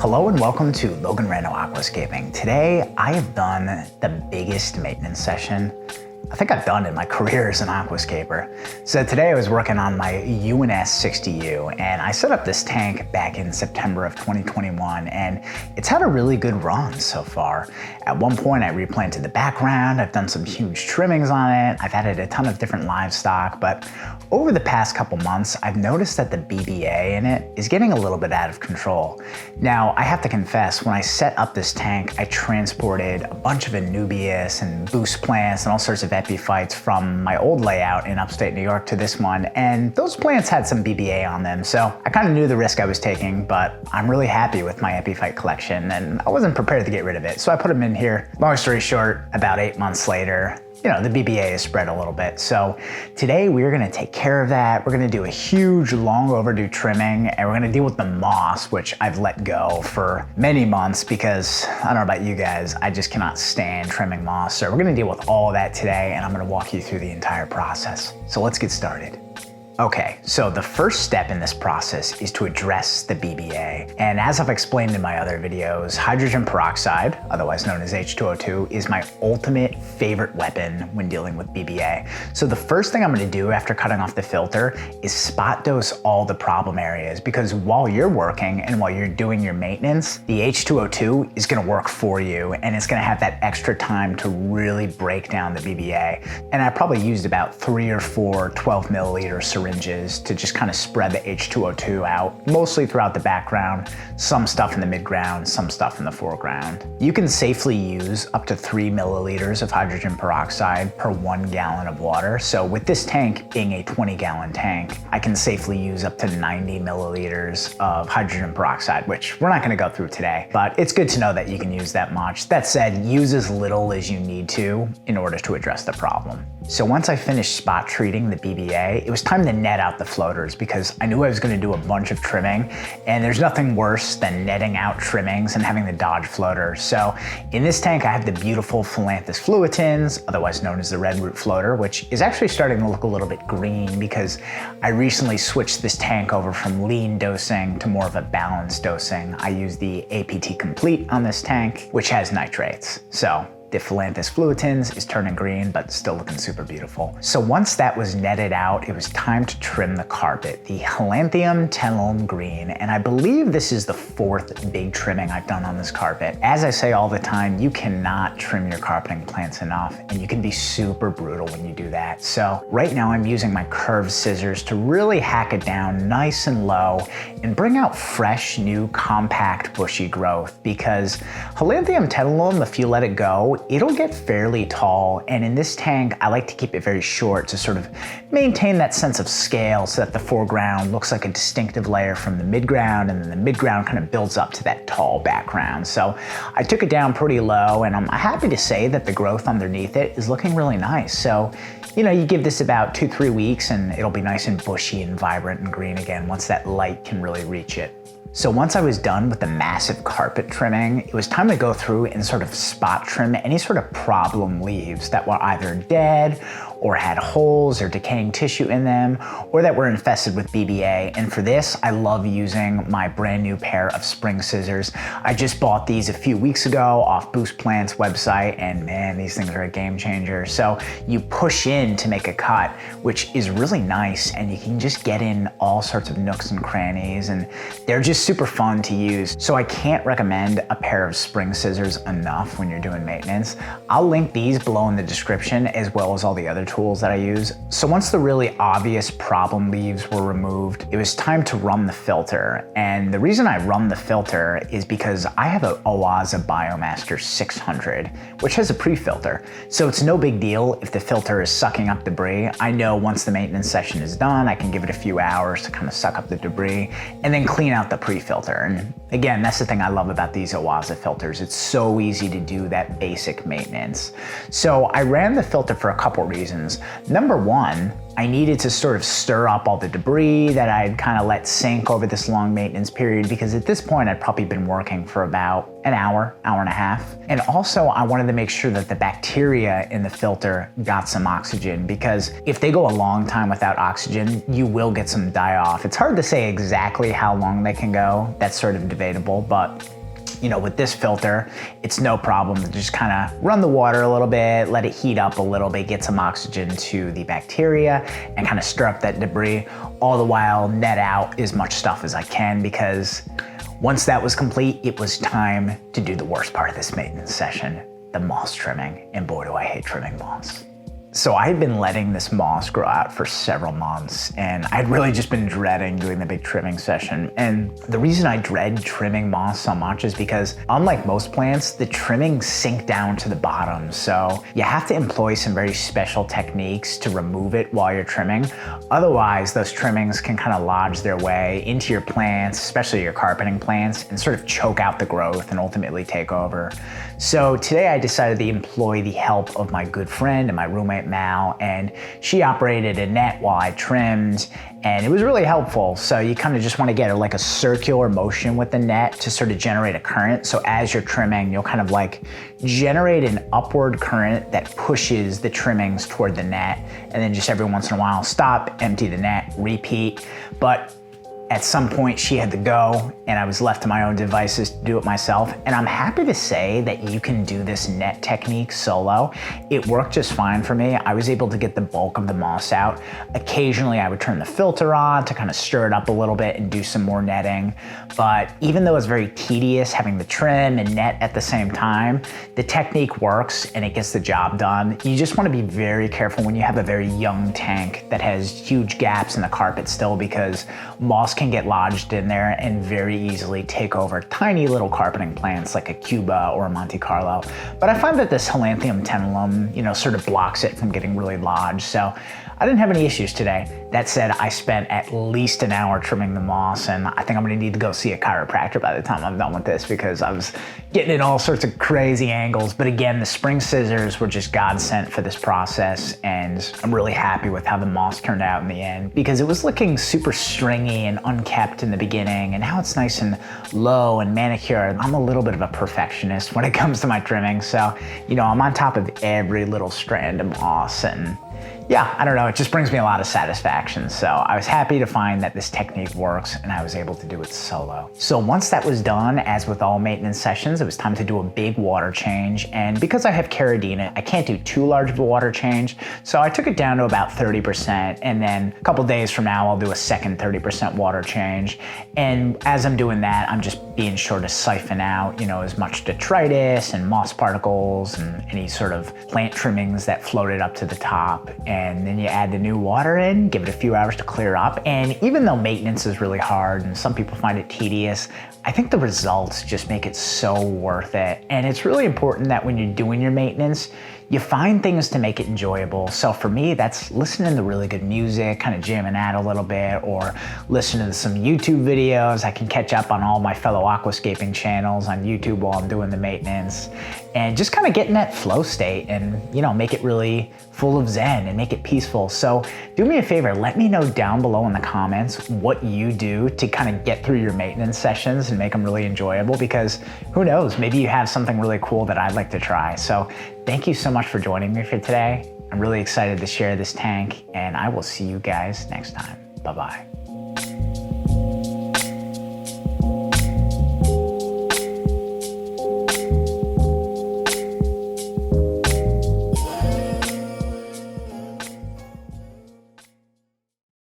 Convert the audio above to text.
Hello and welcome to Logan Rando Aquascaping. Today I have done the biggest maintenance session I think I've done in my career as an aquascaper. So today I was working on my UNS 60U and I set up this tank back in September of 2021 and it's had a really good run so far. At one point I replanted the background, I've done some huge trimmings on it, I've added a ton of different livestock, but over the past couple months I've noticed that the BBA in it is getting a little bit out of control. Now I have to confess, when I set up this tank I transported a bunch of Anubias and boost plants and all sorts of epiphytes from my old layout in upstate New York to this one, and those plants had some BBA on them, so I kind of knew the risk I was taking, but I'm really happy with my epiphyte collection and I wasn't prepared to get rid of it, so I put them in here. Long story short, about 8 months later, the BBA has spread a little bit. So today we're gonna take care of that. We're gonna do a huge, long overdue trimming, and we're gonna deal with the moss, which I've let go for many months because I don't know about you guys, I just cannot stand trimming moss. So we're gonna deal with all of that today, and I'm gonna walk you through the entire process. So let's get started. Okay, so the first step in this process is to address the BBA. And as I've explained in my other videos, hydrogen peroxide, otherwise known as H2O2, is my ultimate favorite weapon when dealing with BBA. So the first thing I'm gonna do after cutting off the filter is spot dose all the problem areas, because while you're working and while you're doing your maintenance, the H2O2 is gonna work for you and it's gonna have that extra time to really break down the BBA. And I probably used about 3 or 4 12 milliliter syringes to just kind of spread the H2O2 out, mostly throughout the background, some stuff in the midground, some stuff in the foreground. You can safely use up to 3 milliliters of hydrogen peroxide per 1 gallon of water. So with this tank being a 20-gallon tank, I can safely use up to 90 milliliters of hydrogen peroxide, which we're not going to go through today, but it's good to know that you can use that much. That said, use as little as you need to in order to address the problem. So once I finished spot treating the BBA, it was time to net out the floaters because I knew I was going to do a bunch of trimming, and there's nothing worse than netting out trimmings and having to dodge floaters. So in this tank I have the beautiful Philanthus fluitans, otherwise known as the red root floater, which is actually starting to look a little bit green because I recently switched this tank over from lean dosing to more of a balanced dosing. I use the APT Complete on this tank, which has nitrates. So the Philanthus fluitans is turning green, but still looking super beautiful. So once that was netted out, it was time to trim the carpet, the Helanthum tenellum green, and I believe this is the 4th big trimming I've done on this carpet. As I say all the time, you cannot trim your carpeting plants enough, and you can be super brutal when you do that. So right now I'm using my curved scissors to really hack it down nice and low and bring out fresh, new, compact, bushy growth, because Helanthum tenellum, if you let it go, it'll get fairly tall, and in this tank I like to keep it very short to sort of maintain that sense of scale so that the foreground looks like a distinctive layer from the midground, and then the midground kind of builds up to that tall background. So I took it down pretty low, and I'm happy to say that the growth underneath it is looking really nice. So you give this about 2-3 weeks and it'll be nice and bushy and vibrant and green again once that light can really reach it. So once I was done with the massive carpet trimming, it was time to go through and sort of spot trim any sort of problem leaves that were either dead or had holes or decaying tissue in them, or that were infested with BBA. And for this, I love using my brand new pair of spring scissors. I just bought these a few weeks ago off Boost Plant's website, and man, these things are a game changer. So you push in to make a cut, which is really nice, and you can just get in all sorts of nooks and crannies, and they're just super fun to use. So I can't recommend a pair of spring scissors enough when you're doing maintenance. I'll link these below in the description, as well as all the other tools that I use. So once the really obvious problem leaves were removed, it was time to run the filter. And the reason I run the filter is because I have a Owaza Biomaster 600, which has a pre-filter. So it's no big deal if the filter is sucking up debris. I know once the maintenance session is done, I can give it a few hours to kind of suck up the debris and then clean out the pre-filter. And again, that's the thing I love about these Owaza filters. It's so easy to do that basic maintenance. So I ran the filter for a couple reasons. reasons. Number one, I needed to sort of stir up all the debris that I'd kind of let sink over this long maintenance period, because at this point I'd probably been working for about an hour, hour and a half. And also I wanted to make sure that the bacteria in the filter got some oxygen, because if they go a long time without oxygen, you will get some die off. It's hard to say exactly how long they can go. That's sort of debatable, but you know, with this filter, it's no problem to just kind of run the water a little bit, let it heat up a little bit, get some oxygen to the bacteria, and kind of stir up that debris, all the while net out as much stuff as I can, because once that was complete, it was time to do the worst part of this maintenance session, the moss trimming. And boy, do I hate trimming moss. So I had been letting this moss grow out for several months, and I'd really just been dreading doing the big trimming session. And the reason I dread trimming moss so much is because, unlike most plants, the trimmings sink down to the bottom. So you have to employ some very special techniques to remove it while you're trimming. Otherwise, those trimmings can kind of lodge their way into your plants, especially your carpeting plants, and sort of choke out the growth and ultimately take over. So today I decided to employ the help of my good friend and my roommate Mal, and she operated a net while I trimmed, and it was really helpful. So you kind of just want to get like a circular motion with the net to sort of generate a current. So as you're trimming, you'll kind of like generate an upward current that pushes the trimmings toward the net, and then just every once in a while stop, empty the net, repeat. But at some point she had to go, and I was left to my own devices to do it myself. And I'm happy to say that you can do this net technique solo. It worked just fine for me. I was able to get the bulk of the moss out. Occasionally I would turn the filter on to kind of stir it up a little bit and do some more netting. But even though it's very tedious having the trim and net at the same time, the technique works and it gets the job done. You just want to be very careful when you have a very young tank that has huge gaps in the carpet still, because moss can get lodged in there and very easily take over tiny little carpeting plants like a Cuba or a Monte Carlo. But I find that this Helanthrium tenuum, you know, sort of blocks it from getting really lodged. So I didn't have any issues today. That said, I spent at least an hour trimming the moss, and I think I'm gonna need to go see a chiropractor by the time I'm done with this, because I was getting in all sorts of crazy angles. But again, the spring scissors were just God sent for this process, and I'm really happy with how the moss turned out in the end, because it was looking super stringy and unkept in the beginning, and now it's nice and low and manicured. I'm a little bit of a perfectionist when it comes to my trimming, so you know, I'm on top of every little strand of moss, and yeah, I don't know, it just brings me a lot of satisfaction. So I was happy to find that this technique works, and I was able to do it solo. So once that was done, as with all maintenance sessions, it was time to do a big water change. And because I have Caridina, I can't do too large of a water change. So I took it down to about 30%. And then a couple days from now, I'll do a second 30% water change. And as I'm doing that, I'm just being sure to siphon out, you know, as much detritus and moss particles and any sort of plant trimmings that floated up to the top. And then you add the new water in, give it a few hours to clear up. And even though maintenance is really hard and some people find it tedious, I think the results just make it so worth it. And it's really important that when you're doing your maintenance, you find things to make it enjoyable. So for me, that's listening to really good music, kind of jamming out a little bit, or listening to some YouTube videos. I can catch up on all my fellow aquascaping channels on YouTube while I'm doing the maintenance, and just kind of get in that flow state and, you know, make it really full of zen and make it peaceful. So do me a favor, let me know down below in the comments what you do to kind of get through your maintenance sessions and make them really enjoyable, because who knows, maybe you have something really cool that I'd like to try. So thank you so much for joining me for today. I'm really excited to share this tank, and I will see you guys next time. Bye-bye.